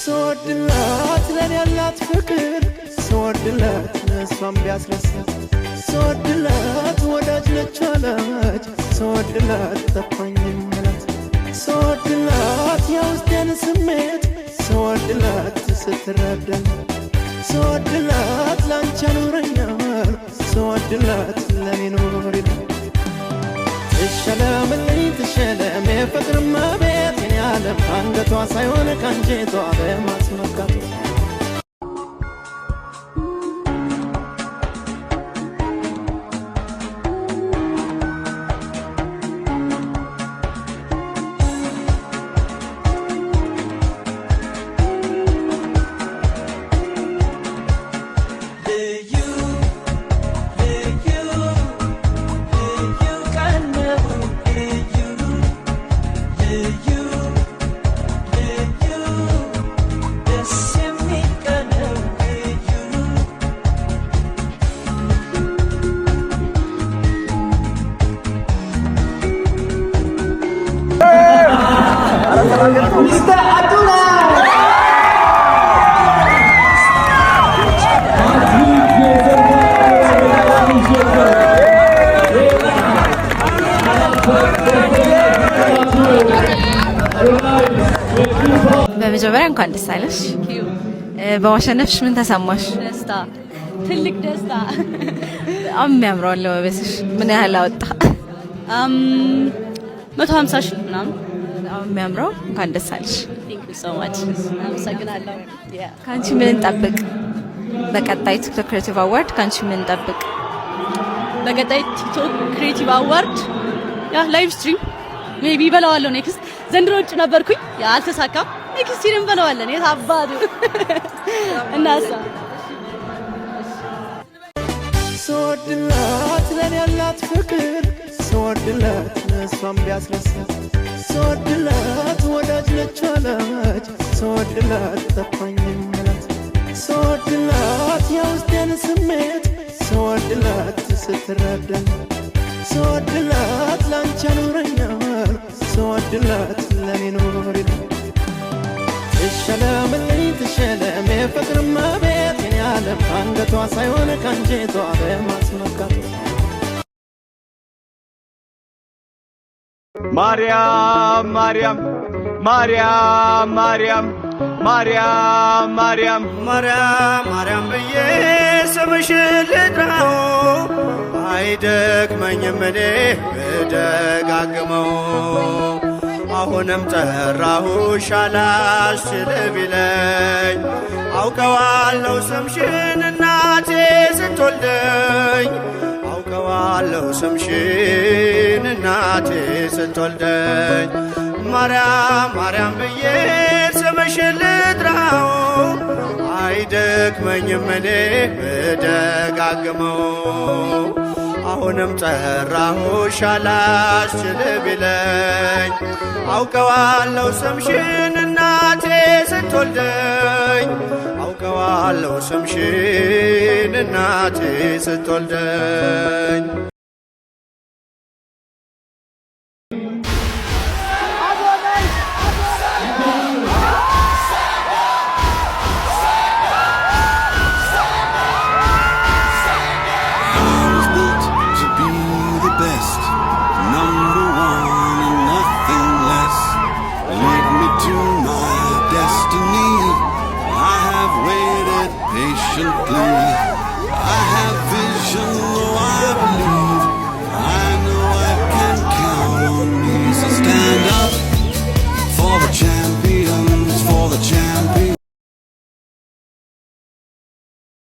ስወድላት ለኔ ያላት ፍቅር ስወድላት እሷም ቢያስረሳት ስወድላት ወዳጅ ነች አለች ስወድላት ጠፋኝ መላት ስወድላት የውስጤን ስሜት ስወድላት ስትረዳኝ ስወድላት ላንቺ አኑረኛል ስወድላት ለኔ ኖሪልኝ ትሸለምልኝ ትሸለም የፍቅር እመቤት የኔ ዓለም አንገቷ ሳይሆን ከአንጀቷ በማስመካቱ Mr. Abdullah! በመጀመሪያ እንኳን ደስ አለሽ። በማሸነፍሽ ምን ተሰማሽ? ደስታ፣ ትልቅ ደስታ። በጣም የሚያምረው አለባበስሽ ምን ያህል አወጣ? 150 ሺህ ምናምን። በጣም የሚያምረው። እንኳን ደስ አለሽ። ቴንክ ዩ ሶ ማች። አመሰግናለሁ። ካንቺ ምን እንጠብቅ? በቀጣይ ቲክቶክ ክሬቲቭ አዋርድ ካንቺ ምን እንጠብቅ? በቀጣይ ቲክቶክ ክሬቲቭ አዋርድ ያ ላይቭ ስትሪም ሜቢ በለዋለሁ። ኔክስት ዘንድሮ ውጭ ነበርኩኝ፣ ያ አልተሳካም። ኔክስት ይሄን በለዋለን። የታባዱ እናሳ ስወድላት ለኔ ያላት ፍቅር ስወድላት እሷም ቢያስረሳት ስወድላት ወዳጅ ነች አለች ስወድላት ጠፋኝ መላት ስወድላት የውስጤን ስሜት ስወድላት ስትረዳኝ ስወድላት ላንቺ አኑረኛል ስወድላት ለኔ ኖሪልኝ ትሸለምልኝ ትሸለም የፍቅር እመቤት የኔ ዓለም አንገቷ ሳይሆን ከአንጀቷ በማስመካቱ ማርያም ማርያም ማርያም ማርያም ማርያም ማርያም ማርያም ማርያም ብዬ ስምሽን ልጥራው አይደክመኝም እኔ ብደጋግመው አሁንም ጠራሁሽ አላስችል ቢለኝ አውቀዋለሁ ስምሽን እናቴ ስትወልደኝ አውቀዋለሁ ስምሽን እናቴ ስትወልደኝ ማርያም ማርያም ብዬ ስምሽን ልጥራው አይደክመኝም እኔ ብደጋግመው አሁንም ጠራሁሽ አላስችል ቢለኝ አውቀዋለሁ ስምሽን እናቴ ስትወልደኝ አውቀዋለሁ ስምሽን እናቴ ስትወልደኝ Patiently, I have